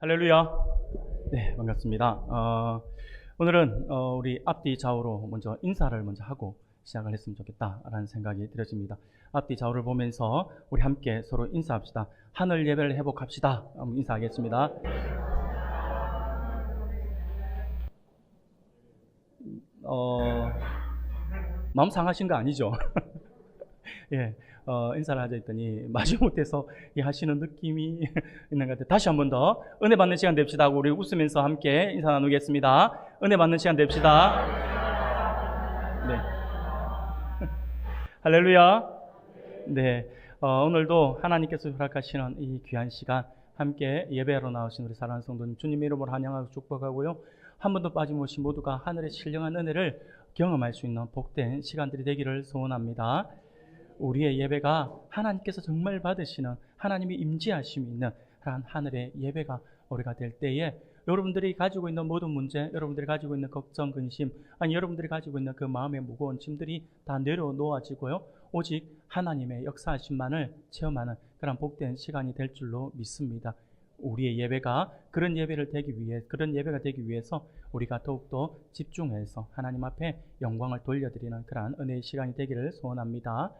할렐루야. 네, 반갑습니다. 오늘은 우리 앞뒤 좌우로 먼저 인사를 먼저 하고 시작을 했으면 좋겠다라는 생각이 들어집니다. 앞뒤 좌우를 보면서 우리 함께 서로 인사합시다. 하늘 예배를 회복합시다. 한번 인사하겠습니다. 마음 상하신 거 아니죠? 예, 인사를 하자 했더니 마지못해서 하시는 느낌이 있는 것 같아요. 다시 한 번 더 은혜 받는 시간 됩시다 하고 우리 웃으면서 함께 인사 나누겠습니다. 은혜 받는 시간 됩시다. 네. 할렐루야. 네. 오늘도 하나님께서 허락하시는 이 귀한 시간 함께 예배하러 나오신 우리 사랑하는 성도님 주님의 이름으로 환영하고 축복하고요. 한 번도 빠짐없이 모두가 하늘의 신령한 은혜를 경험할 수 있는 복된 시간들이 되기를 소원합니다. 우리의 예배가 하나님께서 정말 받으시는 하나님이 임재하심이 있는 그런 하늘의 예배가 우리가 될 때에 여러분들이 가지고 있는 모든 문제, 여러분들이 가지고 있는 걱정, 근심, 아니 여러분들이 가지고 있는 그 마음의 무거운 짐들이 다 내려놓아지고요. 오직 하나님의 역사하심만을 체험하는 그런 복된 시간이 될 줄로 믿습니다. 우리의 예배가 그런 예배가 되기 위해서 우리가 더욱더 집중해서 하나님 앞에 영광을 돌려드리는 그러한 은혜의 시간이 되기를 소원합니다.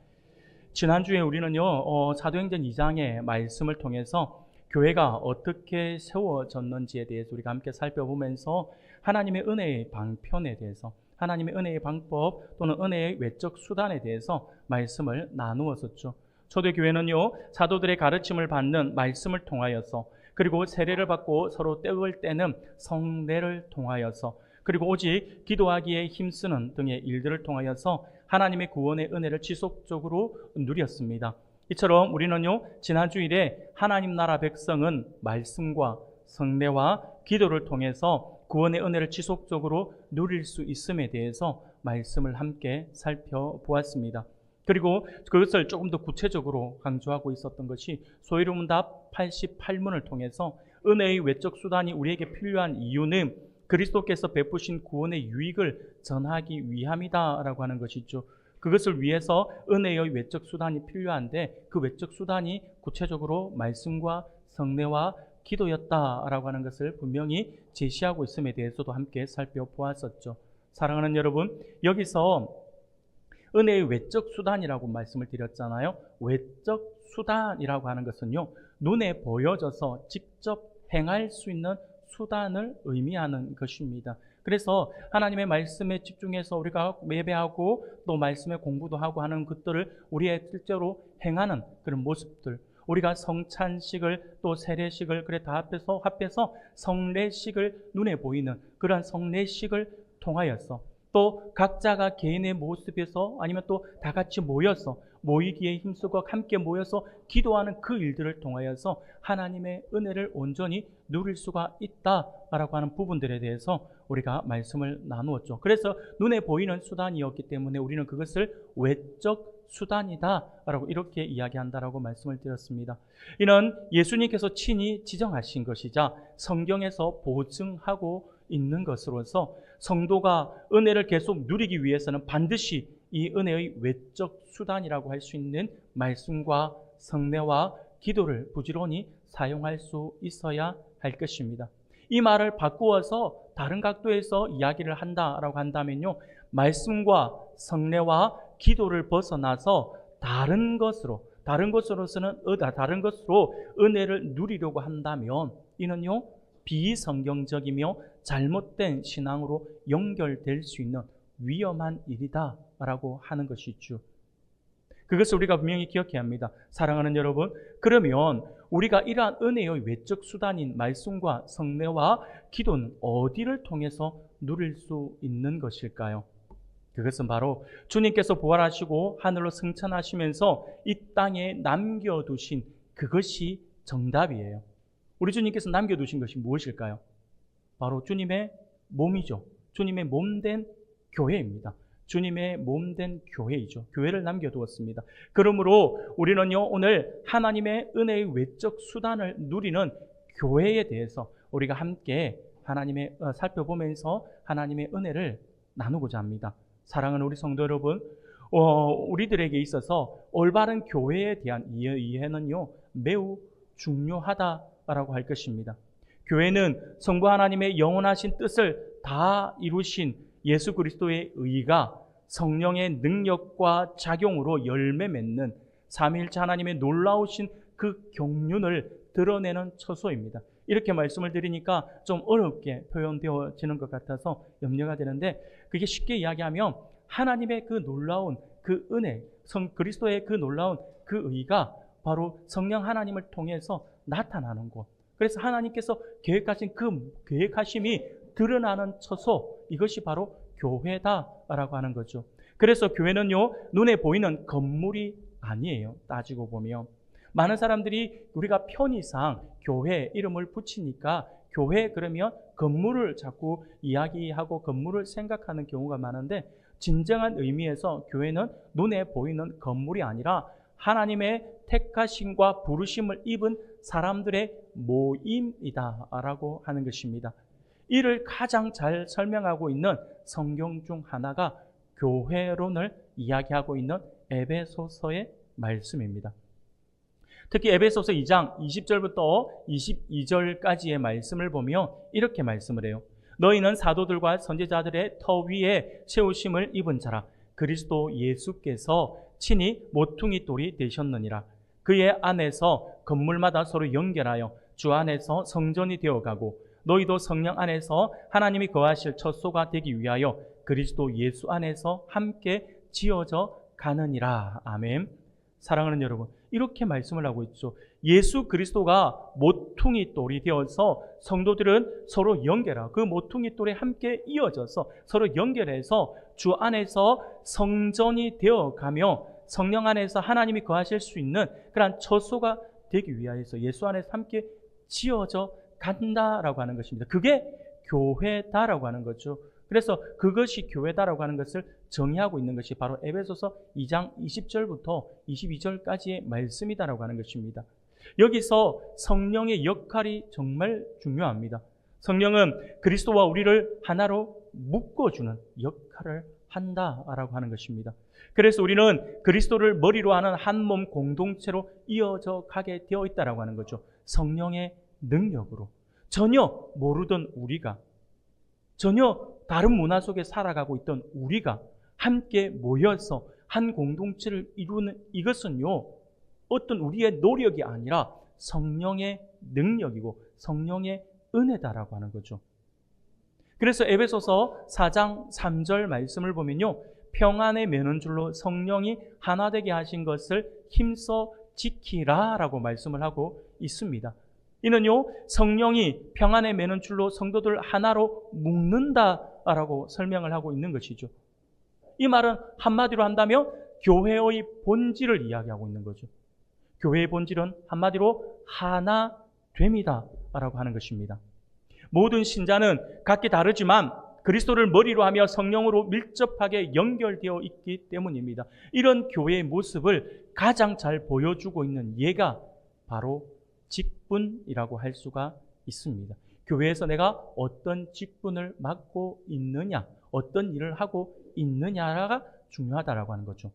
지난주에 우리는요, 사도행전 2장의 말씀을 통해서 교회가 어떻게 세워졌는지에 대해서 우리가 함께 살펴보면서 하나님의 은혜의 방편에 대해서, 하나님의 은혜의 방법 또는 은혜의 외적 수단에 대해서 말씀을 나누었었죠. 초대교회는요, 사도들의 가르침을 받는 말씀을 통하여서, 그리고 세례를 받고 서로 떡을 떼는 성례를 통하여서, 그리고 오직 기도하기에 힘쓰는 등의 일들을 통하여서 하나님의 구원의 은혜를 지속적으로 누렸습니다. 이처럼 우리는요, 지난 주일에 하나님 나라 백성은 말씀과 성례와 기도를 통해서 구원의 은혜를 지속적으로 누릴 수 있음에 대해서 말씀을 함께 살펴보았습니다. 그리고 그것을 조금 더 구체적으로 강조하고 있었던 것이 소위로운 답 88문을 통해서 은혜의 외적 수단이 우리에게 필요한 이유는 그리스도께서 베푸신 구원의 유익을 전하기 위함이다라고 하는 것이죠. 그것을 위해서 은혜의 외적 수단이 필요한데 그 외적 수단이 구체적으로 말씀과 성례와 기도였다라고 하는 것을 분명히 제시하고 있음에 대해서도 함께 살펴보았었죠. 사랑하는 여러분, 여기서 은혜의 외적 수단이라고 말씀을 드렸잖아요. 외적 수단이라고 하는 것은요, 눈에 보여져서 직접 행할 수 있는 수단을 의미하는 것입니다. 그래서 하나님의 말씀에 집중해서 우리가 예배하고 또 말씀의 공부도 하고 하는 것들을 우리의 실제로 행하는 그런 모습들, 우리가 성찬식을 또 세례식을 다 합해서 성례식을 눈에 보이는 그러한 성례식을 통하여서 또 각자가 개인의 모습에서 아니면 또 다 같이 모이기에 힘쓰고 함께 모여서 기도하는 그 일들을 통하여서 하나님의 은혜를 온전히 누릴 수가 있다라고 하는 부분들에 대해서 우리가 말씀을 나누었죠. 그래서 눈에 보이는 수단이었기 때문에 우리는 그것을 외적 수단이다라고 이렇게 이야기한다라고 말씀을 드렸습니다. 이는 예수님께서 친히 지정하신 것이자 성경에서 보증하고 있는 것으로서 성도가 은혜를 계속 누리기 위해서는 반드시 이 은혜의 외적 수단이라고 할 수 있는 말씀과 성례와 기도를 부지런히 사용할 수 있어야 할 것입니다. 이 말을 바꾸어서 다른 각도에서 이야기를 한다라고 한다면요, 말씀과 성례와 기도를 벗어나서 다른 것으로 은혜를 누리려고 한다면 이는요, 비성경적이며 잘못된 신앙으로 연결될 수 있는 위험한 일이다라고 하는 것이죠. 그것을 우리가 분명히 기억해야 합니다. 사랑하는 여러분, 그러면 우리가 이러한 은혜의 외적 수단인 말씀과 성례와 기도는 어디를 통해서 누릴 수 있는 것일까요? 그것은 바로 주님께서 부활하시고 하늘로 승천하시면서 이 땅에 남겨두신 그것이 정답이에요. 우리 주님께서 남겨두신 것이 무엇일까요? 바로 주님의 몸이죠. 주님의 몸된 교회입니다. 주님의 몸된 교회이죠. 교회를 남겨두었습니다. 그러므로 우리는요, 오늘 하나님의 은혜의 외적 수단을 누리는 교회에 대해서 우리가 함께 살펴보면서 하나님의 은혜를 나누고자 합니다. 사랑하는 우리 성도 여러분, 우리들에게 있어서 올바른 교회에 대한 이해는요, 매우 중요하다라고 할 것입니다. 교회는 성부 하나님의 영원하신 뜻을 다 이루신 예수 그리스도의 의가 성령의 능력과 작용으로 열매 맺는 삼위일체 하나님의 놀라우신 그 경륜을 드러내는 처소입니다. 이렇게 말씀을 드리니까 좀 어렵게 표현되어지는 것 같아서 염려가 되는데, 그게 쉽게 이야기하면 하나님의 그 놀라운 그 은혜, 그리스도의 그 놀라운 그 의가 바로 성령 하나님을 통해서 나타나는 곳. 그래서 하나님께서 계획하신 그 계획하심이 드러나는 처소, 이것이 바로 교회다라고 하는 거죠. 그래서 교회는요, 눈에 보이는 건물이 아니에요. 따지고 보면 많은 사람들이 우리가 편의상 교회 이름을 붙이니까 교회 그러면 건물을 자꾸 이야기하고 건물을 생각하는 경우가 많은데, 진정한 의미에서 교회는 눈에 보이는 건물이 아니라 하나님의 택하심과 부르심을 입은 사람들의 모임이다라고 하는 것입니다. 이를 가장 잘 설명하고 있는 성경 중 하나가 교회론을 이야기하고 있는 에베소서의 말씀입니다. 특히 에베소서 2장 20절부터 22절까지의 말씀을 보면 이렇게 말씀을 해요. 너희는 사도들과 선지자들의 터 위에 세우심을 입은 자라. 그리스도 예수께서 친히 모퉁이 돌이 되셨느니라. 그의 안에서 건물마다 서로 연결하여 주 안에서 성전이 되어가고, 너희도 성령 안에서 하나님이 거하실 처소가 되기 위하여 그리스도 예수 안에서 함께 지어져 가느니라. 아멘. 사랑하는 여러분, 이렇게 말씀을 하고 있죠. 예수 그리스도가 모퉁이 돌이 되어서 성도들은 서로 연결하고 그 모퉁이 돌에 함께 이어져서 서로 연결해서 주 안에서 성전이 되어가며 성령 안에서 하나님이 거하실 수 있는 그러한 처소가 되기 위하여서 예수 안에서 함께 지어져 간다라고 하는 것입니다. 그게 교회다라고 하는 거죠. 그래서 그것이 교회다라고 하는 것을 정의하고 있는 것이 바로 에베소서 2장 20절부터 22절까지의 말씀이다라고 하는 것입니다. 여기서 성령의 역할이 정말 중요합니다. 성령은 그리스도와 우리를 하나로 묶어주는 역할을 한다라고 하는 것입니다. 그래서 우리는 그리스도를 머리로 하는 한 몸 공동체로 이어져 가게 되어 있다라고 하는 거죠. 성령의 능력으로. 전혀 모르던 우리가, 전혀 다른 문화 속에 살아가고 있던 우리가 함께 모여서 한 공동체를 이루는 이것은요, 어떤 우리의 노력이 아니라 성령의 능력이고 성령의 은혜다라고 하는 거죠. 그래서 에베소서 4장 3절 말씀을 보면요, 평안에 매는 줄로 성령이 하나 되게 하신 것을 힘써 지키라라고 말씀을 하고 있습니다. 이는요, 성령이 평안에 매는 줄로 성도들 하나로 묶는다라고 설명을 하고 있는 것이죠. 이 말은 한마디로 한다면 교회의 본질을 이야기하고 있는 거죠. 교회의 본질은 한마디로 하나됨이다라고 하는 것입니다. 모든 신자는 각기 다르지만 그리스도를 머리로 하며 성령으로 밀접하게 연결되어 있기 때문입니다. 이런 교회의 모습을 가장 잘 보여주고 있는 예가 바로 직분이라고 할 수가 있습니다. 교회에서 내가 어떤 직분을 맡고 있느냐, 어떤 일을 하고 있느냐가 중요하다라고 하는 거죠.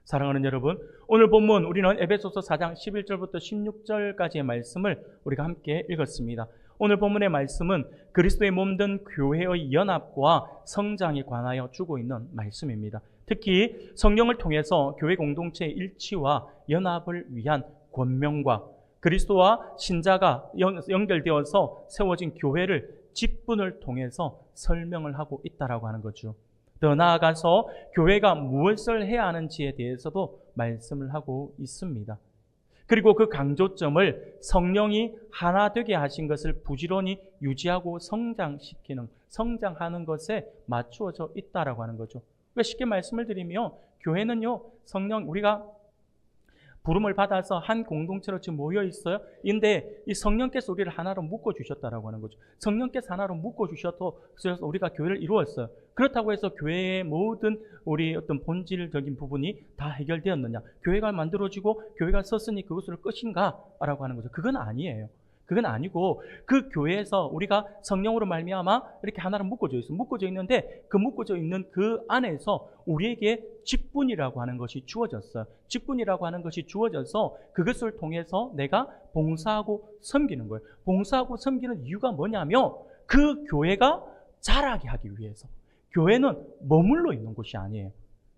사랑하는 여러분, 오늘 본문 우리는 에베소서 4장 11절부터 16절까지의 말씀을 우리가 함께 읽었습니다. 오늘 본문의 말씀은 그리스도의 몸된 교회의 연합과 성장에 관하여 주고 있는 말씀입니다. 특히 성령을 통해서 교회 공동체의 일치와 연합을 위한 권명과 그리스도와 신자가 연결되어서 세워진 교회를 직분을 통해서 설명을 하고 있다라고 하는 거죠. 더 나아가서 교회가 무엇을 해야 하는지에 대해서도 말씀을 하고 있습니다. 그리고 그 강조점을 성령이 하나 되게 하신 것을 부지런히 유지하고 성장하는 것에 맞추어져 있다라고 하는 거죠. 그러니까 쉽게 말씀을 드리면 교회는요, 우리가 부름을 받아서 한 공동체로 지금 모여 있어요. 근데 이 성령께서 우리를 하나로 묶어 주셨다라고 하는 거죠. 성령께서 하나로 묶어 주셔서 우리가 교회를 이루었어요. 그렇다고 해서 교회의 모든 우리 어떤 본질적인 부분이 다 해결되었느냐? 교회가 만들어지고 교회가 섰으니 그것으로 끝인가라고 하는 거죠. 그건 아니에요. 그건 아니고 그 교회에서 우리가 성령으로 말미암아 이렇게 하나로 묶어져 있어. 묶어져 있는데 그 묶어져 있는 그 안에서 우리에게 직분이라고 하는 것이 주어졌어요. 직분이라고 하는 것이 주어져서 그것을 통해서 내가 봉사하고 섬기는 거예요. 봉사하고 섬기는 이유가 뭐냐면 그 교회가 자라게 하기 위해서. 교회는 머물러 있는 곳이 아니에요.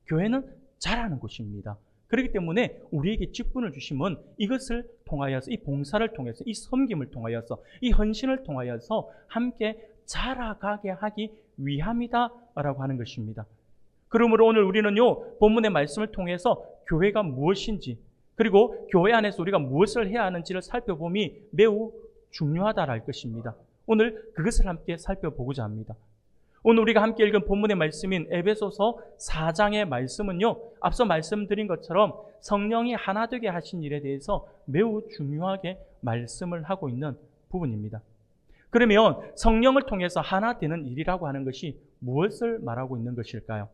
교회는 자라는 곳입니다. 그렇기 때문에 우리에게 직분을 주심은 이것을 통하여서, 이 봉사를 통해서, 이 섬김을 통하여서, 이 헌신을 통하여서 함께 자라가게 하기 위함이다라고 하는 것입니다. 그러므로 오늘 우리는요, 본문의 말씀을 통해서 교회가 무엇인지, 그리고 교회 안에서 우리가 무엇을 해야 하는지를 살펴봄이 매우 중요하다랄 것입니다. 오늘 그것을 함께 살펴보고자 합니다. 오늘 우리가 함께 읽은 본문의 말씀인 에베소서 4장의 말씀은요, 앞서 말씀드린 것처럼 성령이 하나 되게 하신 일에 대해서 매우 중요하게 말씀을 하고 있는 부분입니다. 그러면 성령을 통해서 하나 되는 일이라고 하는 것이 무엇을 말하고 있는 것일까요?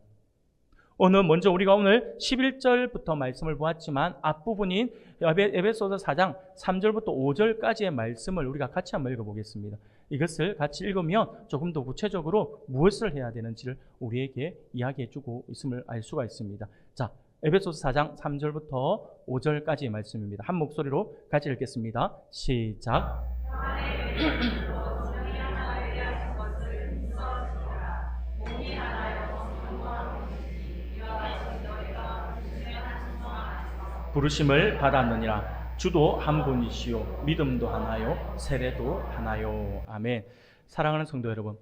먼저 우리가 오늘 11절부터 말씀을 보았지만 앞부분인 에베소서 4장 3절부터 5절까지의 말씀을 우리가 같이 한번 읽어보겠습니다. 이것을 같이 읽으면 조금 더 구체적으로 무엇을 해야 되는지를 우리에게 이야기해주고 있음을 알 수가 있습니다. 자, 에베소서 4장 3절부터 5절까지의 말씀입니다. 한 목소리로 같이 읽겠습니다. 시작. 부르심을 받았느니라. 주도 한 분이시요 믿음도 하나요 세례도 하나요. 아멘. 사랑하는 성도 여러분,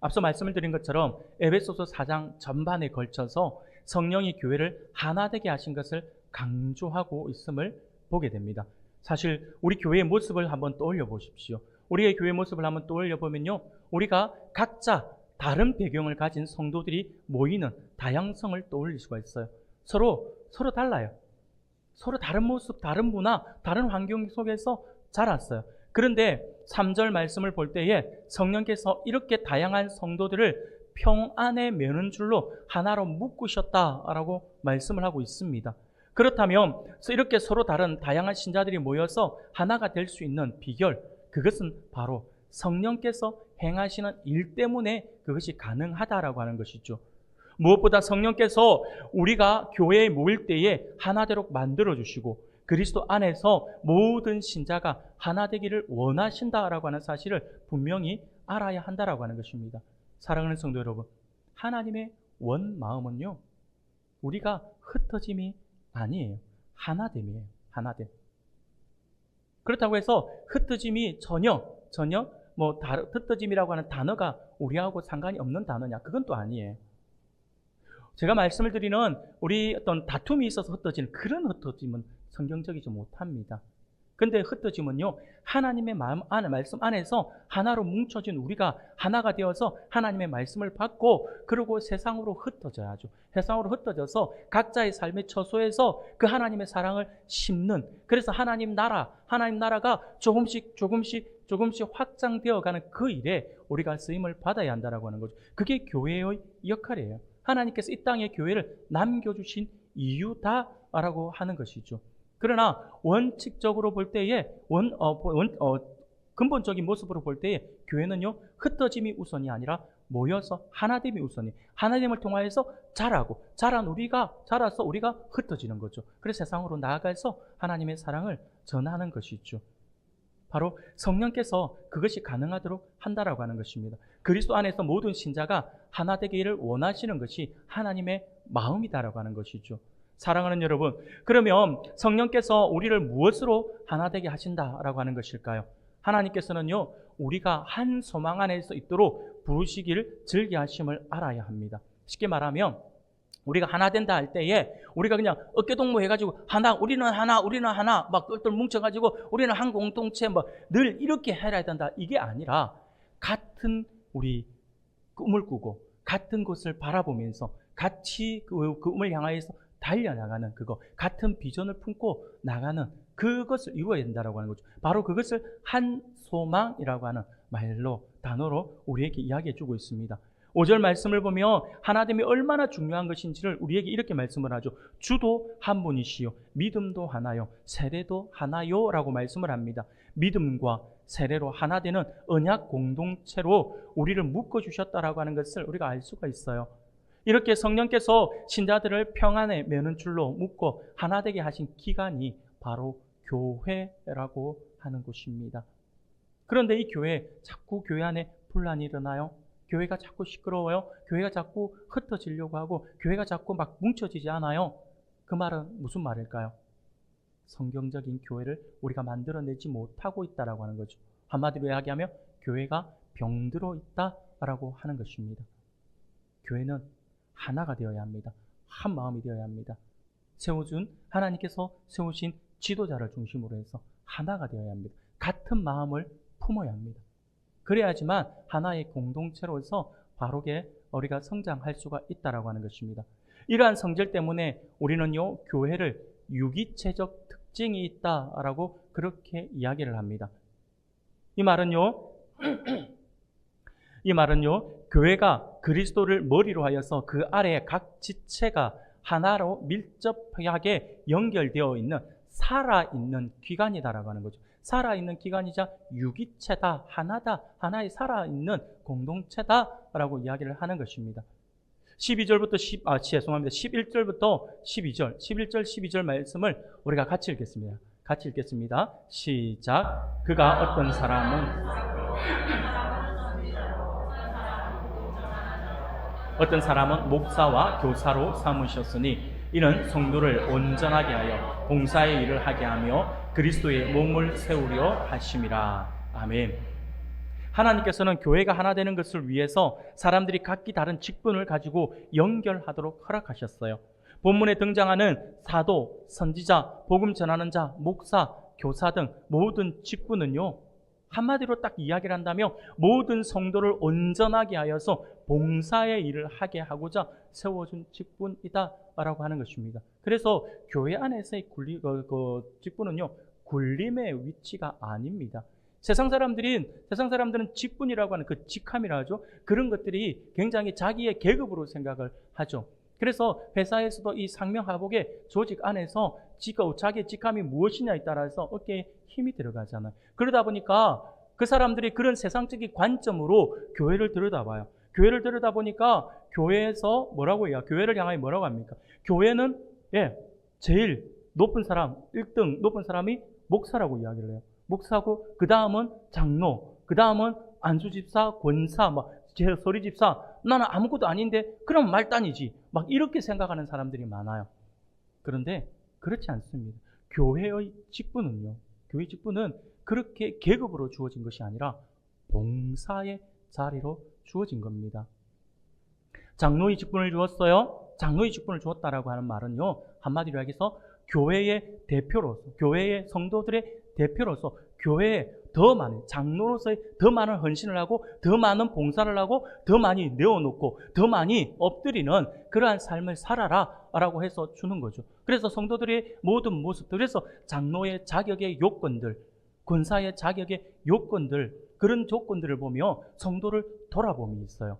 앞서 말씀을 드린 것처럼 에베소서 4장 전반에 걸쳐서 성령이 교회를 하나 되게 하신 것을 강조하고 있음을 보게 됩니다. 사실 우리 교회의 모습을 한번 떠올려 보십시오. 우리의 교회 모습을 한번 떠올려 보면요, 우리가 각자 다른 배경을 가진 성도들이 모이는 다양성을 떠올릴 수가 있어요. 서로 달라요. 서로 다른 모습, 다른 문화, 다른 환경 속에서 자랐어요. 그런데 3절 말씀을 볼 때에 성령께서 이렇게 다양한 성도들을 평안의 면은 줄로 하나로 묶으셨다라고 말씀을 하고 있습니다. 그렇다면 이렇게 서로 다른 다양한 신자들이 모여서 하나가 될 수 있는 비결, 그것은 바로 성령께서 행하시는 일 때문에 그것이 가능하다라고 하는 것이죠. 무엇보다 성령께서 우리가 교회에 모일 때에 하나 되도록 만들어주시고 그리스도 안에서 모든 신자가 하나 되기를 원하신다라고 하는 사실을 분명히 알아야 한다라고 하는 것입니다. 사랑하는 성도 여러분, 하나님의 원 마음은요, 우리가 흩어짐이 아니에요. 하나됨이에요. 하나됨. 그렇다고 해서 흩어짐이 전혀 흩어짐이라고 하는 단어가 우리하고 상관이 없는 단어냐? 그건 또 아니에요. 제가 말씀을 드리는 우리 어떤 다툼이 있어서 흩어지는 그런 흩어짐은 성경적이지 못합니다. 근데 흩어짐은요, 하나님의 마음 안에, 말씀 안에서 하나로 뭉쳐진 우리가 하나가 되어서 하나님의 말씀을 받고 그리고 세상으로 흩어져야죠. 세상으로 흩어져서 각자의 삶의 처소에서 그 하나님의 사랑을 심는, 그래서 하나님 나라가 조금씩 확장되어 가는 그 일에 우리가 쓰임을 받아야 한다라고 하는 거죠. 그게 교회의 역할이에요. 하나님께서 이 땅에 교회를 남겨주신 이유다라고 하는 것이죠. 그러나 원칙적으로 볼 때에 근본적인 모습으로 볼 때에 교회는요, 흩어짐이 우선이 아니라 모여서 하나됨이 우선이, 하나됨을 통하여서 자라서 우리가 흩어지는 거죠. 그래서 세상으로 나아가서 하나님의 사랑을 전하는 것이죠. 바로 성령께서 그것이 가능하도록 한다라고 하는 것입니다. 그리스도 안에서 모든 신자가 하나 되기를 원하시는 것이 하나님의 마음이다라고 하는 것이죠. 사랑하는 여러분, 그러면 성령께서 우리를 무엇으로 하나 되게 하신다라고 하는 것일까요? 하나님께서는요, 우리가 한 소망 안에서 있도록 부르시기를 즐겨하심을 알아야 합니다. 쉽게 말하면 우리가 하나 된다 할 때에 우리가 그냥 어깨동무 해가지고 우리는 하나 막 똘똘 뭉쳐가지고 우리는 한 공동체 늘 이렇게 해야 된다, 이게 아니라 같은 우리 꿈을 꾸고 같은 곳을 바라보면서 같이 그 꿈을 향하여서 달려나가는 그거, 같은 비전을 품고 나가는 그것을 이루어야 된다라고 하는 거죠. 바로 그것을 한 소망이라고 하는 단어로 우리에게 이야기해 주고 있습니다. 5절 말씀을 보면 하나됨이 얼마나 중요한 것인지를 우리에게 이렇게 말씀을 하죠. 주도 한 분이시요 믿음도 하나요 세례도 하나요 라고 말씀을 합니다. 믿음과 세례로 하나 되는 언약 공동체로 우리를 묶어주셨다라고 하는 것을 우리가 알 수가 있어요. 이렇게 성령께서 신자들을 평안에 매는 줄로 묶고 하나 되게 하신 기관이 바로 교회라고 하는 곳입니다. 그런데 이 자꾸 교회 안에 분란이 일어나요. 교회가 자꾸 시끄러워요. 교회가 자꾸 흩어지려고 하고 교회가 자꾸 막 뭉쳐지지 않아요. 그 말은 무슨 말일까요? 성경적인 교회를 우리가 만들어내지 못하고 있다라고 하는 거죠. 한마디로 이야기하면 교회가 병들어 있다라고 하는 것입니다. 교회는 하나가 되어야 합니다. 한 마음이 되어야 합니다. 하나님께서 세우신 지도자를 중심으로 해서 하나가 되어야 합니다. 같은 마음을 품어야 합니다. 그래야지만 하나의 공동체로서 바르게 우리가 성장할 수가 있다라고 하는 것입니다. 이러한 성질 때문에 우리는요, 교회를 유기체적 특징이 있다라고 그렇게 이야기를 합니다. 이 말은요, 교회가 그리스도를 머리로 하여서 그 아래에 각 지체가 하나로 밀접하게 연결되어 있는 살아있는 기관이다라고 하는 거죠. 살아있는 기관이자 유기체다, 하나다, 하나의 살아있는 공동체다라고 이야기를 하는 것입니다. 11절부터 11절부터 12절, 11절, 12절 말씀을 우리가 같이 읽겠습니다. 같이 읽겠습니다. 시작. 그가 어떤 사람은 목사와 교사로 삼으셨으니 이는 성도를 온전하게 하여 봉사의 일을 하게 하며 그리스도의 몸을 세우려 하심이라. 아멘. 하나님께서는 교회가 하나 되는 것을 위해서 사람들이 각기 다른 직분을 가지고 연결하도록 허락하셨어요. 본문에 등장하는 사도, 선지자, 복음 전하는 자, 목사, 교사 등 모든 직분은요, 한마디로 딱 이야기를 한다면 모든 성도를 온전하게 하여서 봉사의 일을 하게 하고자 세워준 직분이다라고 하는 것입니다. 그래서 교회 안에서의 직분은요, 굴림의 위치가 아닙니다. 세상 사람들은 직분이라고 하는 그 직함이라 하죠. 그런 것들이 굉장히 자기의 계급으로 생각을 하죠. 그래서 회사에서도 이 상명하복의 조직 안에서 자기의 직함이 무엇이냐에 따라서 어깨에 힘이 들어가잖아요. 그러다 보니까 그 사람들이 그런 세상적인 관점으로 교회를 들여다봐요. 교회를 들여다보니까 교회에서 교회를 향하여 뭐라고 합니까? 교회는 제일 높은 사람, 1등 높은 사람이 목사라고 이야기를 해요. 목사고, 그 다음은 장로, 그 다음은 안수집사, 권사, 서리집사, 나는 아무것도 아닌데 그럼 말단이지. 막 이렇게 생각하는 사람들이 많아요. 그런데 그렇지 않습니다. 교회의 직분은 그렇게 계급으로 주어진 것이 아니라 봉사의 자리로 주어진 겁니다. 장로의 직분을 주었어요. 장로의 직분을 주었다라고 하는 말은요, 한마디로 얘기해서 교회의 대표로서, 교회의 성도들의 대표로서 교회에 더 많은, 장로로서의 더 많은 헌신을 하고 더 많은 봉사를 하고 더 많이 내어놓고 더 많이 엎드리는 그러한 삶을 살아라 라고 해서 주는 거죠. 그래서 성도들의 모든 모습들, 그래서 장로의 자격의 요건들, 권사의 자격의 요건들, 그런 조건들을 보며 성도를 돌아봄이 있어요.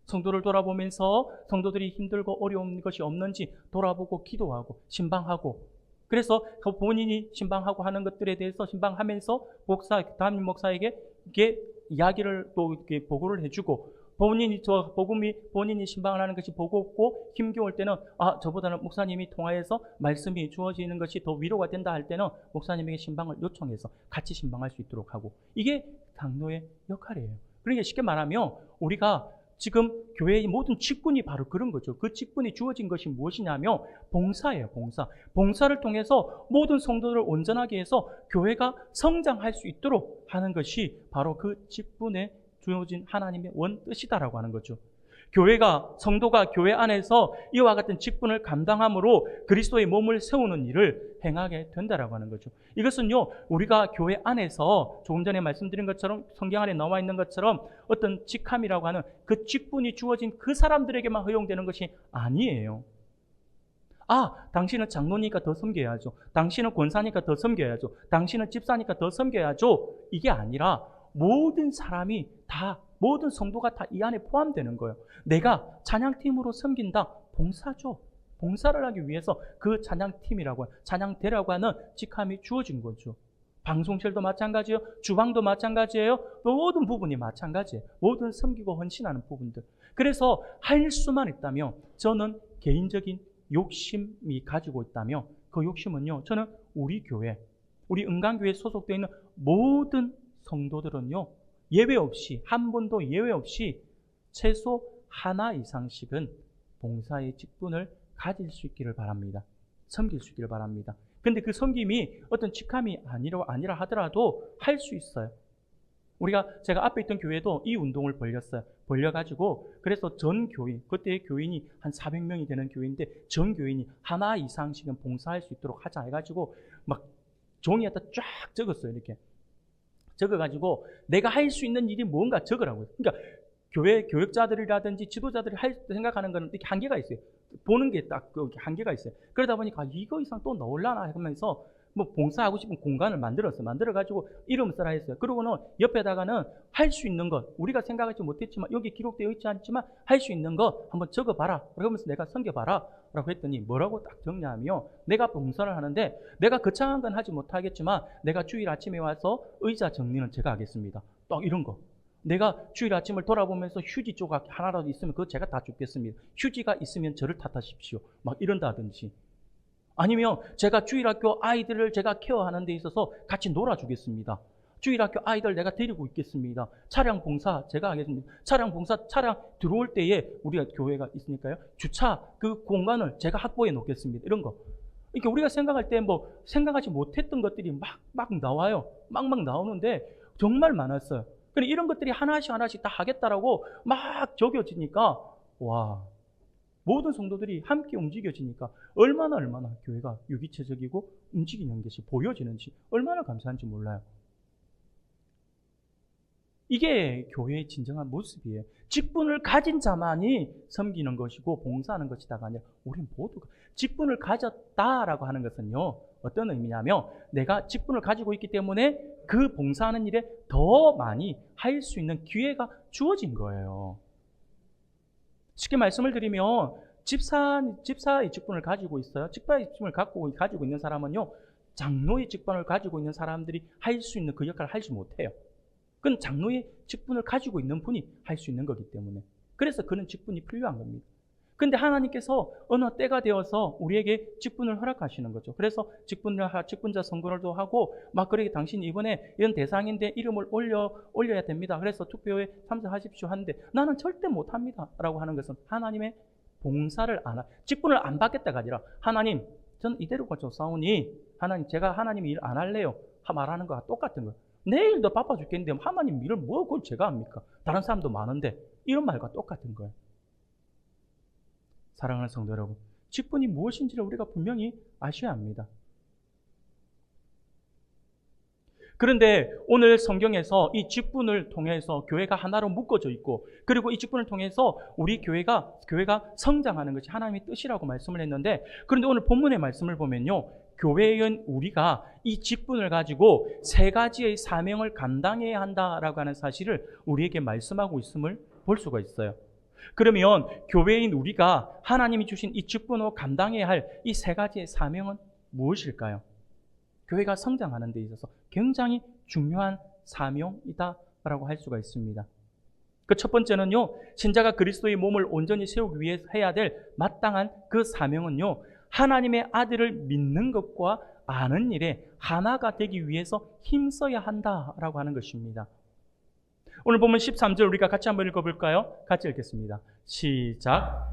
성도를 돌아보면서 성도들이 힘들고 어려운 것이 없는지 돌아보고 기도하고 신방하고, 그래서 본인이 신방하고 하는 것들에 대해서 신방하면서 담임 목사에게 이게 이야기를 또 이렇게 보고를 해주고, 본인이 신방을 하는 것이 버겁고 힘겨울 때는 저보다는 목사님이 통하여서 말씀이 주어지는 것이 더 위로가 된다 할 때는 목사님에게 신방을 요청해서 같이 신방할 수 있도록 하고, 이게 장로의 역할이에요. 그러니까 쉽게 말하면 우리가 지금 교회의 모든 직분이 바로 그런 거죠. 그 직분이 주어진 것이 무엇이냐면 봉사예요. 봉사를 통해서 모든 성도들을 온전하게 해서 교회가 성장할 수 있도록 하는 것이 바로 그 직분에 주어진 하나님의 원뜻이다라고 하는 거죠. 성도가 교회 안에서 이와 같은 직분을 감당함으로 그리스도의 몸을 세우는 일을 행하게 된다라고 하는 거죠. 이것은요, 우리가 교회 안에서 조금 전에 말씀드린 것처럼 성경 안에 나와 있는 것처럼 어떤 직함이라고 하는 그 직분이 주어진 그 사람들에게만 허용되는 것이 아니에요. 당신은 장로니까 더 섬겨야죠. 당신은 권사니까 더 섬겨야죠. 당신은 집사니까 더 섬겨야죠. 이게 아니라 모든 사람이 다, 모든 성도가 다 이 안에 포함되는 거예요. 내가 찬양팀으로 섬긴다. 봉사죠. 봉사를 하기 위해서 그 찬양팀이라고, 찬양대라고 하는 직함이 주어진 거죠. 방송실도 마찬가지예요. 주방도 마찬가지예요. 모든 부분이 마찬가지예요. 모든 섬기고 헌신하는 부분들. 그래서 할 수만 있다면 저는 개인적인 욕심이 가지고 있다면 그 욕심은요, 저는 우리 교회, 우리 은강교회에 소속되어 있는 모든 성도들은요, 예외 없이, 한 번도 예외 없이 최소 하나 이상씩은 봉사의 직분을 가질 수 있기를 바랍니다. 섬길 수 있기를 바랍니다. 근데 그 섬김이 어떤 직함이 아니라 하더라도 할 수 있어요. 제가 앞에 있던 교회도 이 운동을 벌려가지고, 그래서 전 교인, 그때 교인이 한 400명이 되는 교회인데, 전 교인이 하나 이상씩은 봉사할 수 있도록 하자 해가지고, 막 종이에다 쫙 적었어요. 이렇게. 적어가지고, 내가 할 수 있는 일이 뭔가 적으라고요. 그러니까, 교회 교역자들이라든지 지도자들이 생각하는 거는 이렇게 한계가 있어요. 보는 게 딱 한계가 있어요. 그러다 보니까 이거 이상 또 넣으려나 하면서 뭐 봉사하고 싶은 공간을 만들어가지고 이름 쓰라 했어요. 그러고는 옆에다가는 할 수 있는 것, 우리가 생각하지 못했지만 여기 기록되어 있지 않지만 할 수 있는 것 한번 적어봐라. 그러면서 내가 섬겨봐라 라고 했더니 뭐라고 딱 적냐면, 내가 봉사를 하는데 내가 거창한 건 하지 못하겠지만 내가 주일 아침에 와서 의자 정리는 제가 하겠습니다. 딱 이런 거. 내가 주일 아침을 돌아보면서 휴지 조각 하나라도 있으면 그거 제가 다 줍겠습니다. 휴지가 있으면 저를 탓하십시오. 막 이런다든지. 아니면 제가 주일학교 아이들을 제가 케어하는 데 있어서 같이 놀아주겠습니다. 주일학교 아이들 내가 데리고 있겠습니다. 차량 봉사 제가 하겠습니다. 차량 들어올 때에 우리가 교회가 있으니까요. 주차 그 공간을 제가 확보해 놓겠습니다. 이런 거. 그러니까 우리가 생각할 때 뭐 생각하지 못했던 것들이 막 나와요. 막 나오는데 정말 많았어요. 그러니까 이런 것들이 하나씩 다 하겠다라고 막 적여지니까, 와, 모든 성도들이 함께 움직여지니까 얼마나 교회가 유기체적이고 움직이는 것이 보여지는지 얼마나 감사한지 몰라요. 이게 교회의 진정한 모습이에요. 직분을 가진 자만이 섬기는 것이고 봉사하는 것이다가 아니라 우리 모두가 직분을 가졌다라고 하는 것은요, 어떤 의미냐면 내가 직분을 가지고 있기 때문에 그 봉사하는 일에 더 많이 할 수 있는 기회가 주어진 거예요. 쉽게 말씀을 드리면 집사의 직분을 가지고 있어요. 집사의 직분을 가지고 있는 사람은요, 장로의 직분을 가지고 있는 사람들이 할 수 있는 그 역할을 하지 못해요. 그건 장로의 직분을 가지고 있는 분이 할 수 있는 거기 때문에. 그래서 그는 직분이 필요한 겁니다. 근데 하나님께서 어느 때가 되어서 우리에게 직분을 허락하시는 거죠. 그래서 직분자 선거를도 하고, 막 그러게 당신이 이번에 이런 대상인데 이름을 올려야 됩니다. 그래서 투표에 참석하십시오 하는데 나는 절대 못합니다 라고 하는 것은 하나님의 봉사를 직분을 안 받겠다가 아니라, 하나님, 저는 이대로 가지고 싸우니 하나님, 제가 하나님 일 안 할래요 말하는 거와 똑같은 거예요. 내일도 바빠 죽겠는데 하나님 일을 그걸 제가 합니까? 다른 사람도 많은데, 이런 말과 똑같은 거예요. 사랑하는 성도 여러분, 직분이 무엇인지를 우리가 분명히 아셔야 합니다. 그런데 오늘 성경에서 이 직분을 통해서 교회가 하나로 묶어져 있고, 그리고 이 직분을 통해서 우리 교회가 성장하는 것이 하나님의 뜻이라고 말씀을 했는데, 그런데 오늘 본문의 말씀을 보면요, 교회인 우리가 이 직분을 가지고 세 가지의 사명을 감당해야 한다라고 하는 사실을 우리에게 말씀하고 있음을 볼 수가 있어요. 그러면 교회인 우리가 하나님이 주신 이 직분으로 감당해야 할 이 세 가지의 사명은 무엇일까요? 교회가 성장하는 데 있어서 굉장히 중요한 사명이다라고 할 수가 있습니다. 그 첫 번째는요, 신자가 그리스도의 몸을 온전히 세우기 위해 해야 될 마땅한 그 사명은요, 하나님의 아들을 믿는 것과 아는 일에 하나가 되기 위해서 힘써야 한다라고 하는 것입니다. 오늘 보면 13절 우리가 같이 한번 읽어볼까요? 같이 읽겠습니다. 시작.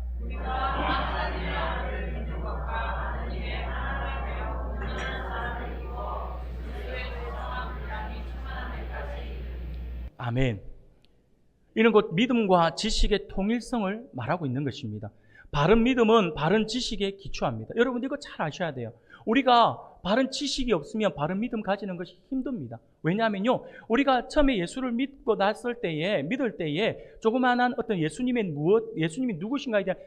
아멘. 이는 곧 믿음과 지식의 통일성을 말하고 있는 것입니다. 바른 믿음은 바른 지식에 기초합니다. 여러분 이거 잘 아셔야 돼요. 우리가 바른 지식이 없으면 바른 믿음 가지는 것이 힘듭니다. 왜냐하면요, 우리가 처음에 예수를 믿을 때에 조그마한 어떤 예수님이 누구신가에 대한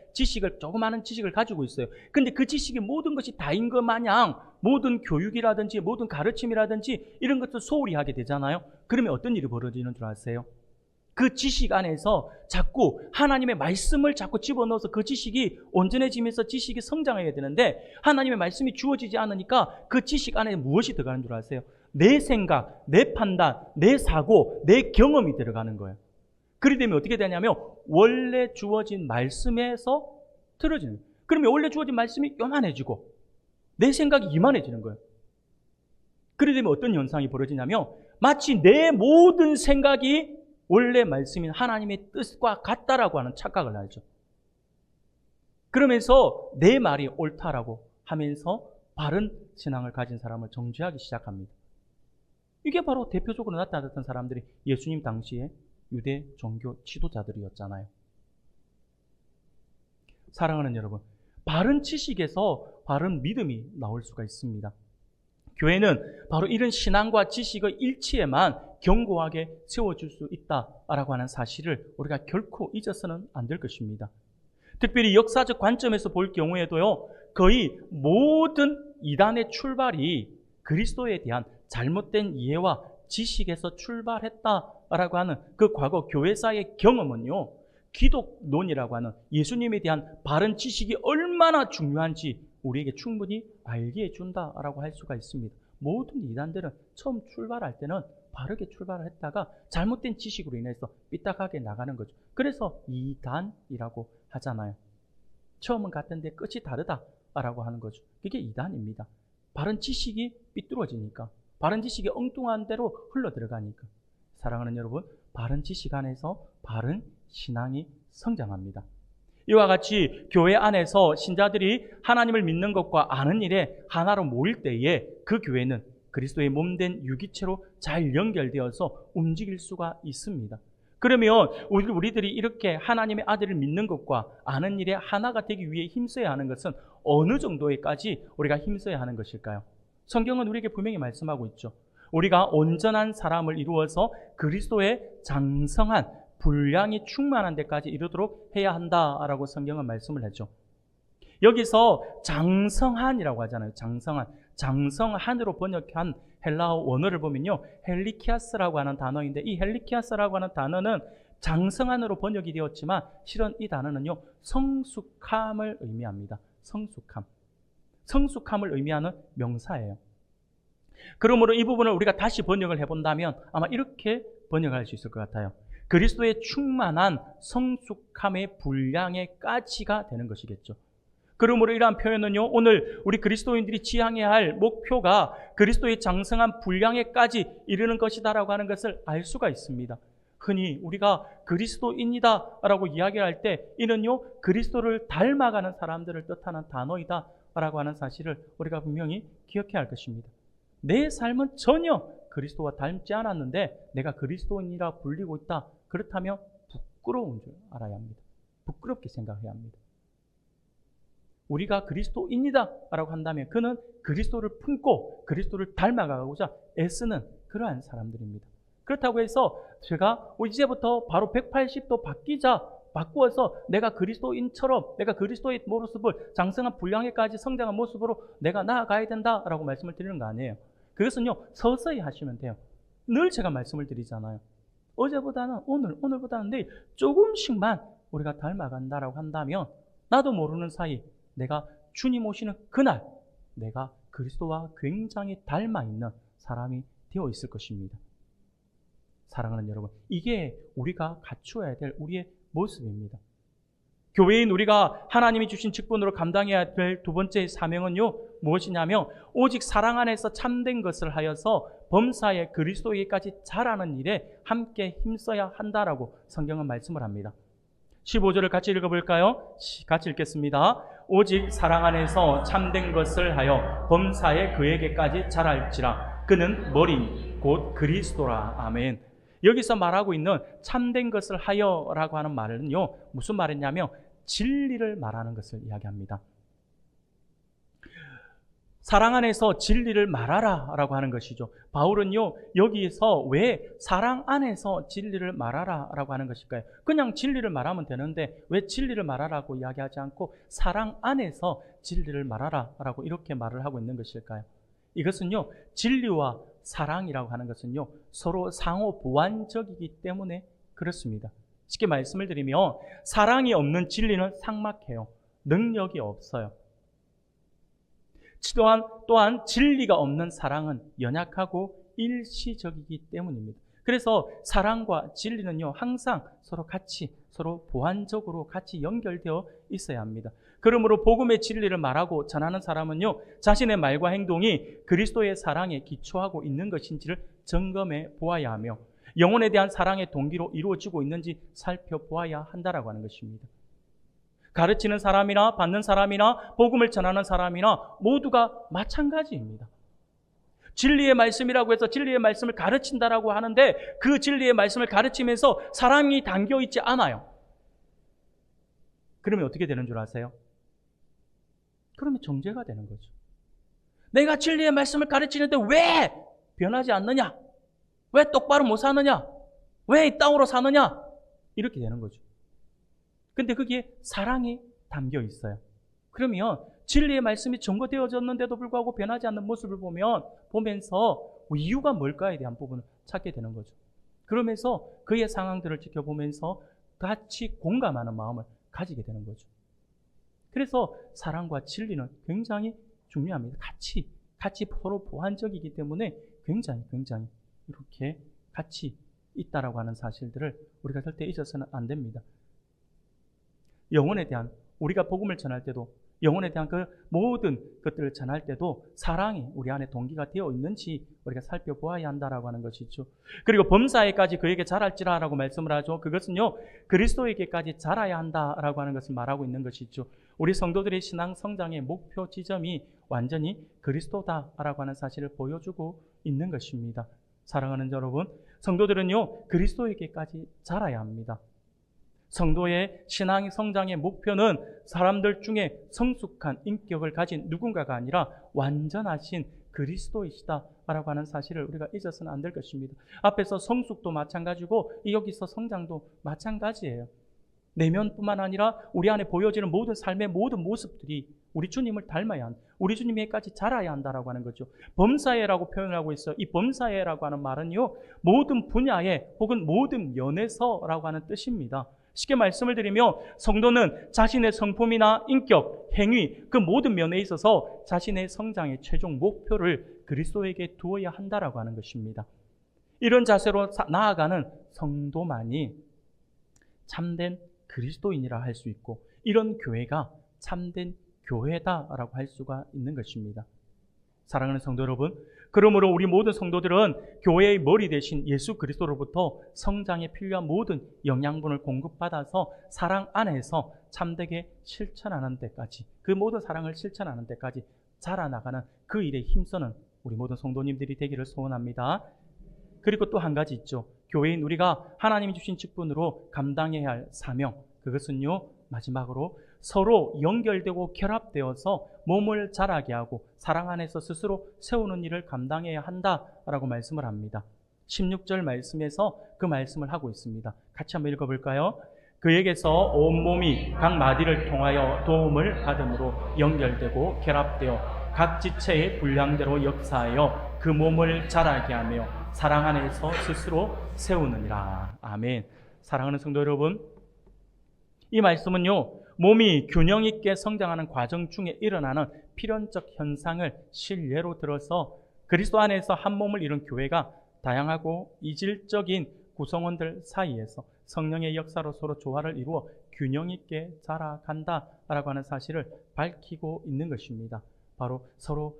조그마한 지식을 가지고 있어요. 근데 그 지식이 모든 것이 다인 것 마냥 모든 교육이라든지 모든 가르침이라든지 이런 것도 소홀히 하게 되잖아요. 그러면 어떤 일이 벌어지는 줄 아세요? 그 지식 안에서 자꾸 하나님의 말씀을 자꾸 집어넣어서 그 지식이 온전해지면서 지식이 성장해야 되는데, 하나님의 말씀이 주어지지 않으니까 그 지식 안에 무엇이 들어가는 줄 아세요? 내 생각, 내 판단, 내 사고, 내 경험이 들어가는 거예요. 그렇게 되면 어떻게 되냐면 원래 주어진 말씀에서 틀어지는 거예요. 그러면 원래 주어진 말씀이 요만해지고 내 생각이 이만해지는 거예요. 그렇게 되면 어떤 현상이 벌어지냐면 마치 내 모든 생각이 원래 말씀인 하나님의 뜻과 같다라고 하는 착각을 하죠. 그러면서 내 말이 옳다라고 하면서 바른 신앙을 가진 사람을 정죄하기 시작합니다. 이게 바로 대표적으로 나타났던 사람들이 예수님 당시에 유대 종교 지도자들이었잖아요. 사랑하는 여러분, 바른 지식에서 바른 믿음이 나올 수가 있습니다. 교회는 바로 이런 신앙과 지식의 일치에만 견고하게 세워줄 수 있다라고 하는 사실을 우리가 결코 잊어서는 안 될 것입니다. 특별히 역사적 관점에서 볼 경우에도요, 거의 모든 이단의 출발이 그리스도에 대한 잘못된 이해와 지식에서 출발했다라고 하는 그 과거 교회사의 경험은요, 기독론이라고 하는 예수님에 대한 바른 지식이 얼마나 중요한지 우리에게 충분히 알게 해준다라고 할 수가 있습니다. 모든 이단들은 처음 출발할 때는 바르게 출발을 했다가 잘못된 지식으로 인해서 삐딱하게 나가는 거죠. 그래서 이단이라고 하잖아요. 처음은 같은데 끝이 다르다라고 하는 거죠. 그게 이단입니다. 바른 지식이 삐뚤어지니까, 바른 지식이 엉뚱한 대로 흘러 들어가니까. 사랑하는 여러분, 바른 지식 안에서 바른 신앙이 성장합니다. 이와 같이 교회 안에서 신자들이 하나님을 믿는 것과 아는 일에 하나로 모일 때에 그 교회는 그리스도의 몸된 유기체로 잘 연결되어서 움직일 수가 있습니다. 그러면 우리들이 이렇게 하나님의 아들을 믿는 것과 아는 일에 하나가 되기 위해 힘써야 하는 것은 어느 정도에까지 우리가 힘써야 하는 것일까요? 성경은 우리에게 분명히 말씀하고 있죠. 우리가 온전한 사람을 이루어서 그리스도의 장성한 분량이 충만한 데까지 이르도록 해야 한다라고 성경은 말씀을 하죠. 여기서 장성한이라고 하잖아요. 장성한으로 번역한 헬라어 원어를 보면요, 헬리키아스라고 하는 단어인데, 이 헬리키아스라고 하는 단어는 장성한으로 번역이 되었지만 실은 이 단어는요, 성숙함을 의미합니다. 성숙함을 의미하는 명사예요. 그러므로 이 부분을 우리가 다시 번역을 해본다면 아마 이렇게 번역할 수 있을 것 같아요. 그리스도의 충만한 성숙함의 분량에까지가 되는 것이겠죠. 그러므로 이러한 표현은요, 오늘 우리 그리스도인들이 지향해야 할 목표가 그리스도의 장성한 분량에까지 이르는 것이다라고 하는 것을 알 수가 있습니다. 흔히 우리가 그리스도인이다라고 이야기할 때 이는요, 그리스도를 닮아가는 사람들을 뜻하는 단어이다라고 하는 사실을 우리가 분명히 기억해야 할 것입니다. 내 삶은 전혀 그리스도와 닮지 않았는데 내가 그리스도인이라 불리고 있다. 그렇다면 부끄러운 줄 알아야 합니다. 부끄럽게 생각해야 합니다. 우리가 그리스도인이다 라고 한다면 그는 그리스도를 품고 그리스도를 닮아가고자 애쓰는 그러한 사람들입니다. 그렇다고 해서 제가 이제부터 바로 180도 바꾸어서 내가 그리스도인처럼 내가 그리스도의 모습을 장성한 분량에까지 성장한 모습으로 내가 나아가야 된다라고 말씀을 드리는 거 아니에요. 그것은요, 서서히 하시면 돼요. 늘 제가 말씀을 드리잖아요. 어제보다는 오늘보다는 내일 조금씩만 우리가 닮아간다라고 한다면 나도 모르는 사이 내가 주님 오시는 그날 내가 그리스도와 굉장히 닮아있는 사람이 되어 있을 것입니다. 사랑하는 여러분, 이게 우리가 갖추어야 될 우리의 모습입니다. 교회인 우리가 하나님이 주신 직분으로 감당해야 될 두 번째 사명은요, 무엇이냐면 오직 사랑 안에서 참된 것을 하여서 범사에 그리스도에게까지 자라는 일에 함께 힘써야 한다라고 성경은 말씀을 합니다. 15절을 같이 읽어볼까요? 같이 읽겠습니다. 오직 사랑 안에서 참된 것을 하여 범사에 그에게까지 자랄지라. 그는 머리 곧 그리스도라. 아멘. 여기서 말하고 있는 참된 것을 하여라고 하는 말은요, 무슨 말이냐면 진리를 말하는 것을 이야기합니다. 사랑 안에서 진리를 말하라 라고 하는 것이죠. 바울은요, 여기에서 왜 사랑 안에서 진리를 말하라 라고 하는 것일까요? 그냥 진리를 말하면 되는데 왜 진리를 말하라고 이야기하지 않고 사랑 안에서 진리를 말하라 라고 이렇게 말을 하고 있는 것일까요? 이것은요, 진리와 사랑이라고 하는 것은요, 서로 상호 보완적이기 때문에 그렇습니다. 쉽게 말씀을 드리면 사랑이 없는 진리는 삭막해요. 능력이 없어요. 또한 진리가 없는 사랑은 연약하고 일시적이기 때문입니다. 그래서 사랑과 진리는요, 항상 서로 같이, 서로 보완적으로 같이 연결되어 있어야 합니다. 그러므로 복음의 진리를 말하고 전하는 사람은요, 자신의 말과 행동이 그리스도의 사랑에 기초하고 있는 것인지를 점검해 보아야 하며, 영혼에 대한 사랑의 동기로 이루어지고 있는지 살펴보아야 한다라고 하는 것입니다. 가르치는 사람이나 받는 사람이나 복음을 전하는 사람이나 모두가 마찬가지입니다. 진리의 말씀이라고 해서 진리의 말씀을 가르친다라고 하는데 그 진리의 말씀을 가르치면서 사랑이 담겨 있지 않아요. 그러면 어떻게 되는 줄 아세요? 그러면 정죄가 되는 거죠. 내가 진리의 말씀을 가르치는데 왜 변하지 않느냐? 왜 똑바로 못 사느냐? 왜 이 땅으로 사느냐? 이렇게 되는 거죠. 근데 거기에 사랑이 담겨 있어요. 그러면 진리의 말씀이 증거되어졌는데도 불구하고 변하지 않는 모습을 보면서 이유가 뭘까에 대한 부분을 찾게 되는 거죠. 그러면서 그의 상황들을 지켜보면서 같이 공감하는 마음을 가지게 되는 거죠. 그래서 사랑과 진리는 굉장히 중요합니다. 같이 서로 보완적이기 때문에 굉장히 이렇게 같이 있다라고 하는 사실들을 우리가 절대 잊어서는 안 됩니다. 영혼에 대한, 우리가 복음을 전할 때도, 영혼에 대한 그 모든 것들을 전할 때도 사랑이 우리 안에 동기가 되어 있는지 우리가 살펴보아야 한다라고 하는 것이죠. 그리고 범사에까지 그에게 자랄지라라고 말씀을 하죠. 그것은요, 그리스도에게까지 자라야 한다라고 하는 것을 말하고 있는 것이죠. 우리 성도들의 신앙 성장의 목표 지점이 완전히 그리스도다라고 하는 사실을 보여주고 있는 것입니다. 사랑하는 여러분, 성도들은요, 그리스도에게까지 자라야 합니다. 성도의 신앙 성장의 목표는 사람들 중에 성숙한 인격을 가진 누군가가 아니라 완전하신 그리스도이시다라고 하는 사실을 우리가 잊어서는 안 될 것입니다. 앞에서 성숙도 마찬가지고 여기서 성장도 마찬가지예요. 내면뿐만 아니라 우리 안에 보여지는 모든 삶의 모든 모습들이 우리 주님을 닮아야 한다. 우리 주님에게까지 자라야 한다라고 하는 거죠. 범사에라고 표현하고 있어요. 이 범사에라고 하는 말은요, 모든 분야에 혹은 모든 면에서라고 하는 뜻입니다. 쉽게 말씀을 드리면 성도는 자신의 성품이나 인격, 행위, 그 모든 면에 있어서 자신의 성장의 최종 목표를 그리스도에게 두어야 한다라고 하는 것입니다. 이런 자세로 나아가는 성도만이 참된 그리스도인이라 할 수 있고, 이런 교회가 참된 교회다라고 할 수가 있는 것입니다. 사랑하는 성도 여러분, 그러므로 우리 모든 성도들은 교회의 머리 대신 예수 그리스도로부터 성장에 필요한 모든 영양분을 공급받아서 사랑 안에서 참되게 실천하는 데까지, 그 모든 사랑을 실천하는 데까지 자라나가는 그 일에 힘쓰는 우리 모든 성도님들이 되기를 소원합니다. 그리고 또 한 가지 있죠. 교회인 우리가 하나님이 주신 직분으로 감당해야 할 사명, 그것은요, 마지막으로 서로 연결되고 결합되어서 몸을 자라게 하고 사랑 안에서 스스로 세우는 일을 감당해야 한다라고 말씀을 합니다. 16절 말씀에서 그 말씀을 하고 있습니다. 같이 한번 읽어볼까요? 그에게서 온몸이 각 마디를 통하여 도움을 받음으로 연결되고 결합되어 각 지체의 분량대로 역사하여 그 몸을 자라게 하며 사랑 안에서 스스로 세우느니라. 아멘. 사랑하는 성도 여러분, 이 말씀은요, 몸이 균형 있게 성장하는 과정 중에 일어나는 필연적 현상을 실예로 들어서 그리스도 안에서 한 몸을 이룬 교회가 다양하고 이질적인 구성원들 사이에서 성령의 역사로 서로 조화를 이루어 균형 있게 자라간다라고 하는 사실을 밝히고 있는 것입니다. 바로 서로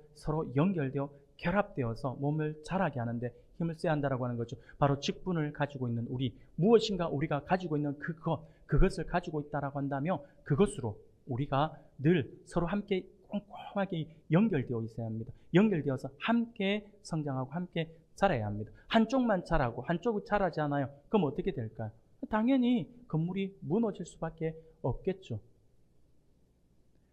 연결되어 결합되어서 몸을 자라게 하는데 힘을 써야 한다라고 하는 거죠. 바로 직분을 가지고 있는 우리, 무엇인가 우리가 가지고 있는 그것을 가지고 있다라고 한다면 그것으로 우리가 늘 서로 함께 꼼꼼하게 연결되어 있어야 합니다. 연결되어서 함께 성장하고 함께 자라야 합니다. 한쪽만 자라고 한쪽이 자라지 않아요. 그럼 어떻게 될까요? 당연히 건물이 무너질 수밖에 없겠죠.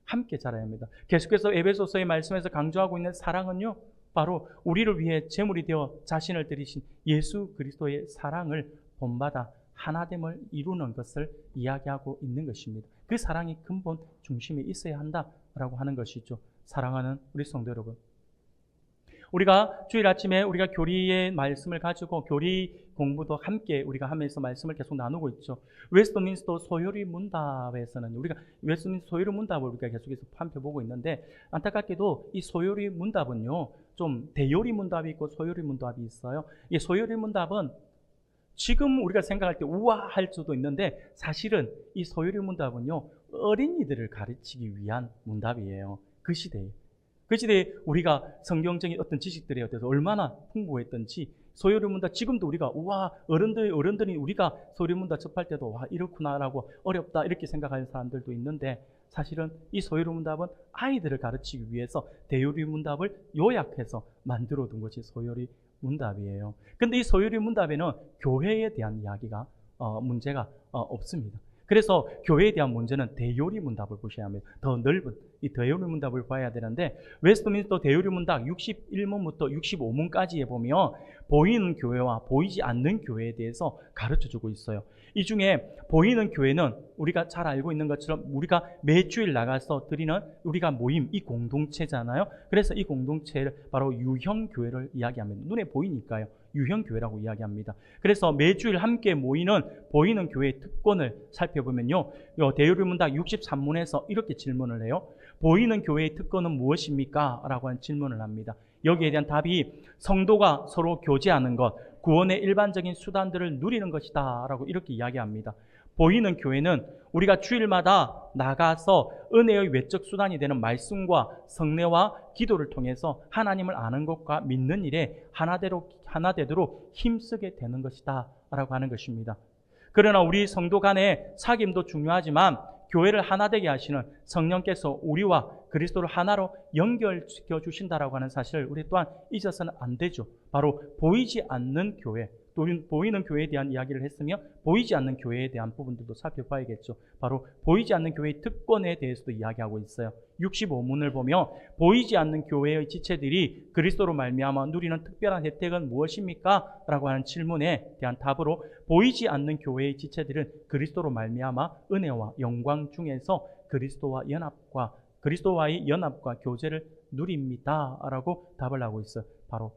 함께 자라야 합니다. 계속해서 에베소서의 말씀에서 강조하고 있는 사랑은요, 바로 우리를 위해 제물이 되어 자신을 드리신 예수 그리스도의 사랑을 본받아 하나됨을 이루는 것을 이야기하고 있는 것입니다. 그 사랑이 근본 중심에 있어야 한다라고 하는 것이죠. 사랑하는 우리 성도 여러분, 우리가 주일 아침에 우리가 교리의 말씀을 가지고 교리 공부도 함께 우리가 하면서 말씀을 계속 나누고 있죠. 웨스트민스터 소요리 문답에서는 우리가 웨스트민스터 소요리 문답을 우리가 계속해서 살펴보고 있는데, 안타깝게도 이 소요리 문답은요, 좀 대요리 문답이 있고 소요리 문답이 있어요. 이 소요리 문답은 지금 우리가 생각할 때 우아할 수도 있는데, 사실은 이 소요리 문답은요, 어린이들을 가르치기 위한 문답이에요. 그 시대에. 그 시대에 우리가 성경적인 어떤 지식들에 대해서 얼마나 풍부했던지, 소요리 문답, 지금도 우리가 우와, 어른들이 우리가 소요리 문답 접할 때도 와, 이렇구나라고 어렵다 이렇게 생각하는 사람들도 있는데, 사실은 이 소요리 문답은 아이들을 가르치기 위해서 대요리 문답을 요약해서 만들어 둔 것이 소요리 문답이에요. 근데 이 소요리 문답에는 교회에 대한 이야기가 문제가 없습니다. 그래서 교회에 대한 문제는 대요리 문답을 보셔야 합니다. 더 넓은 이 대요리 문답을 봐야 되는데, 웨스트민스터 대요리 문답 61문부터 65문까지에 보면 보이는 교회와 보이지 않는 교회에 대해서 가르쳐주고 있어요. 이 중에 보이는 교회는 우리가 잘 알고 있는 것처럼 우리가 매주일 나가서 드리는 우리가 모임, 이 공동체잖아요. 그래서 이 공동체를 바로 유형교회를 이야기합니다. 눈에 보이니까요. 유형교회라고 이야기합니다. 그래서 매주일 함께 모이는 보이는 교회의 특권을 살펴보면요, 대요리 문답 63문에서 이렇게 질문을 해요. 보이는 교회의 특권은 무엇입니까? 라고 하는 질문을 합니다. 여기에 대한 답이 성도가 서로 교제하는 것, 구원의 일반적인 수단들을 누리는 것이다 라고 이렇게 이야기합니다. 보이는 교회는 우리가 주일마다 나가서 은혜의 외적 수단이 되는 말씀과 성례와 기도를 통해서 하나님을 아는 것과 믿는 일에 하나 되도록 힘쓰게 되는 것이다 라고 하는 것입니다. 그러나 우리 성도 간의 사귐도 중요하지만 교회를 하나 되게 하시는 성령께서 우리와 그리스도를 하나로 연결시켜 주신다라고 하는 사실을 우리 또한 잊어서는 안 되죠. 바로 보이지 않는 교회, 또 우리는 보이는 교회에 대한 이야기를 했으며 보이지 않는 교회에 대한 부분들도 살펴봐야겠죠. 바로 보이지 않는 교회의 특권에 대해서도 이야기하고 있어요. 65문을 보면 보이지 않는 교회의 지체들이 그리스도로 말미암아 누리는 특별한 혜택은 무엇입니까? 라고 하는 질문에 대한 답으로 보이지 않는 교회의 지체들은 그리스도로 말미암아 은혜와 영광 중에서 그리스도와의 연합과 교제를 누립니다 라고 답을 하고 있어요. 바로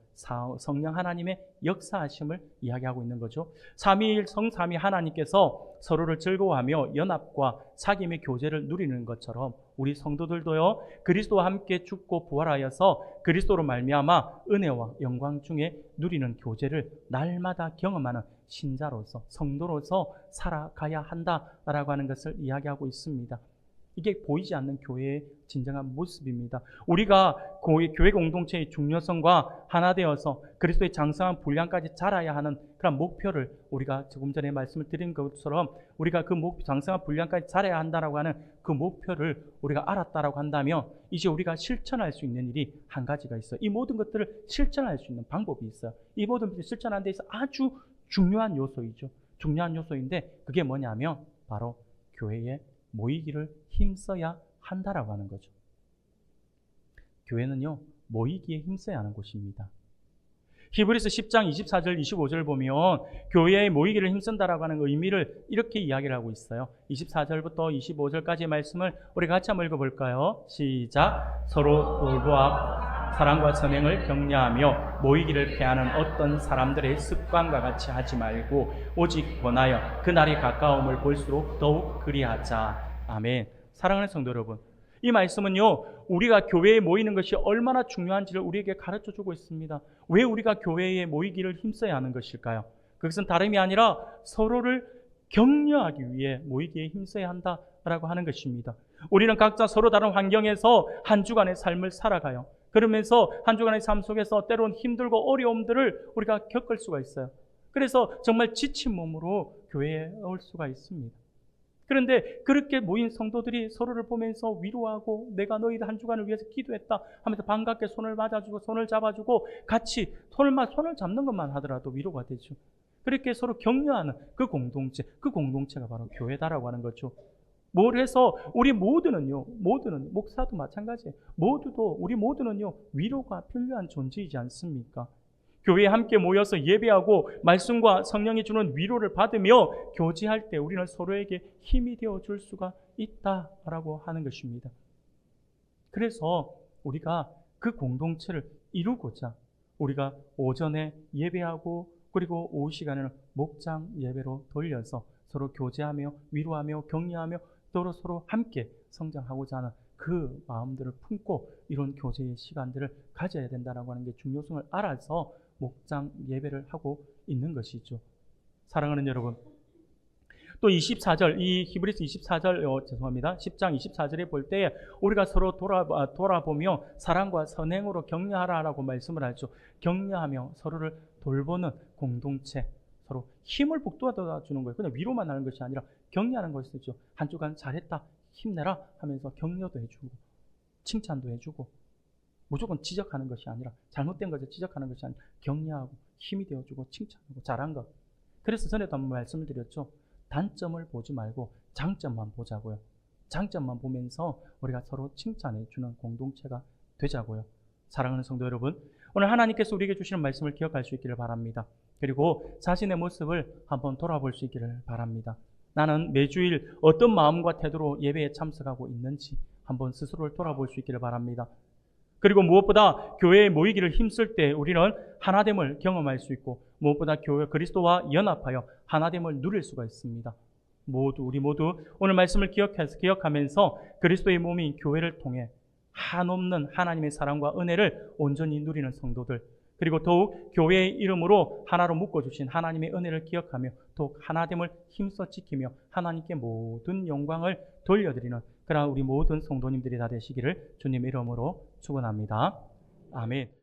성령 하나님의 역사하심을 이야기하고 있는 거죠. 삼위일 성삼위 하나님께서 서로를 즐거워하며 연합과 사귐의 교제를 누리는 것처럼 우리 성도들도요, 그리스도와 함께 죽고 부활하여서 그리스도로 말미암아 은혜와 영광 중에 누리는 교제를 날마다 경험하는 신자로서, 성도로서 살아가야 한다라고 하는 것을 이야기하고 있습니다. 이게 보이지 않는 교회의 진정한 모습입니다. 우리가 교회 공동체의 중요성과 하나 되어서 그리스도의 장성한 분량까지 자라야 하는 그런 목표를 우리가 조금 전에 말씀을 드린 것처럼 우리가 그 장성한 분량까지 자라야 한다라고 하는 그 목표를 우리가 알았다라고 한다면 이제 우리가 실천할 수 있는 일이 한 가지가 있어요. 이 모든 것들을 실천할 수 있는 방법이 있어요. 이 모든 것을 실천하는 데 있어서 아주 중요한 요소이죠. 중요한 요소인데 그게 뭐냐면 바로 교회에 모이기를 힘써야 한다라고 하는 거죠. 교회는요, 모이기에 힘써야 하는 곳입니다. 히브리서 10장 24절 25절 보면 교회에 모이기를 힘쓴다라고 하는 의미를 이렇게 이야기를 하고 있어요. 24절부터 25절까지의 말씀을 우리 같이 한번 읽어볼까요? 시작. 서로 돌보아 사랑과 선행을 격려하며 모이기를 피하는 어떤 사람들의 습관과 같이 하지 말고 오직 권하여 그날이 가까움을 볼수록 더욱 그리하자. 아멘. 사랑하는 성도 여러분, 이 말씀은요, 우리가 교회에 모이는 것이 얼마나 중요한지를 우리에게 가르쳐주고 있습니다. 왜 우리가 교회에 모이기를 힘써야 하는 것일까요? 그것은 다름이 아니라 서로를 격려하기 위해 모이기에 힘써야 한다라고 하는 것입니다. 우리는 각자 서로 다른 환경에서 한 주간의 삶을 살아가요. 그러면서 한 주간의 삶 속에서 때로는 힘들고 어려움들을 우리가 겪을 수가 있어요. 그래서 정말 지친 몸으로 교회에 올 수가 있습니다. 그런데 그렇게 모인 성도들이 서로를 보면서 위로하고 내가 너희들 한 주간을 위해서 기도했다 하면서 반갑게 손을 맞아주고 손을 잡아주고 같이 손을 잡는 것만 하더라도 위로가 되죠. 그렇게 서로 격려하는 그 공동체가 바로 교회다라고 하는 거죠. 뭘 해서 우리 모두는 목사도 마찬가지예요. 우리 모두는요, 위로가 필요한 존재이지 않습니까? 교회에 함께 모여서 예배하고 말씀과 성령이 주는 위로를 받으며 교제할 때 우리는 서로에게 힘이 되어줄 수가 있다라고 하는 것입니다. 그래서 우리가 그 공동체를 이루고자 우리가 오전에 예배하고 그리고 오후 시간에는 목장 예배로 돌려서 서로 교제하며 위로하며 격려하며 서로 함께 성장하고자 하는 그 마음들을 품고 이런 교제의 시간들을 가져야 된다라고 하는 게 중요성을 알아서 목장 예배를 하고 있는 것이죠. 사랑하는 여러분, 또 24절, 이 히브리서 24절, 죄송합니다. 10장 24절에 볼 때에 우리가 서로 돌아보며 사랑과 선행으로 격려하라라고 말씀을 하죠. 격려하며 서로를 돌보는 공동체, 서로 힘을 북돋아 주는 거예요. 그냥 위로만 하는 것이 아니라 격려하는 것이죠. 한쪽은 잘했다, 힘내라 하면서 격려도 해주고 칭찬도 해주고 무조건 지적하는 것이 아니라 잘못된 것을 지적하는 것이 아니라 격려하고 힘이 되어주고 칭찬하고 잘한 것. 그래서 전에도 한번 말씀을 드렸죠. 단점을 보지 말고 장점만 보자고요. 장점만 보면서 우리가 서로 칭찬해 주는 공동체가 되자고요. 사랑하는 성도 여러분, 오늘 하나님께서 우리에게 주시는 말씀을 기억할 수 있기를 바랍니다. 그리고 자신의 모습을 한번 돌아볼 수 있기를 바랍니다. 나는 매주일 어떤 마음과 태도로 예배에 참석하고 있는지 한번 스스로를 돌아볼 수 있기를 바랍니다. 그리고 무엇보다 교회에 모이기를 힘쓸 때 우리는 하나됨을 경험할 수 있고 무엇보다 교회 그리스도와 연합하여 하나됨을 누릴 수가 있습니다. 우리 모두 오늘 말씀을 기억하면서 그리스도의 몸인 교회를 통해 한없는 하나님의 사랑과 은혜를 온전히 누리는 성도들, 그리고 더욱 교회의 이름으로 하나로 묶어주신 하나님의 은혜를 기억하며 더욱 하나됨을 힘써 지키며 하나님께 모든 영광을 돌려드리는 그러한 우리 모든 성도님들이 다 되시기를 주님의 이름으로 축원합니다. 아멘.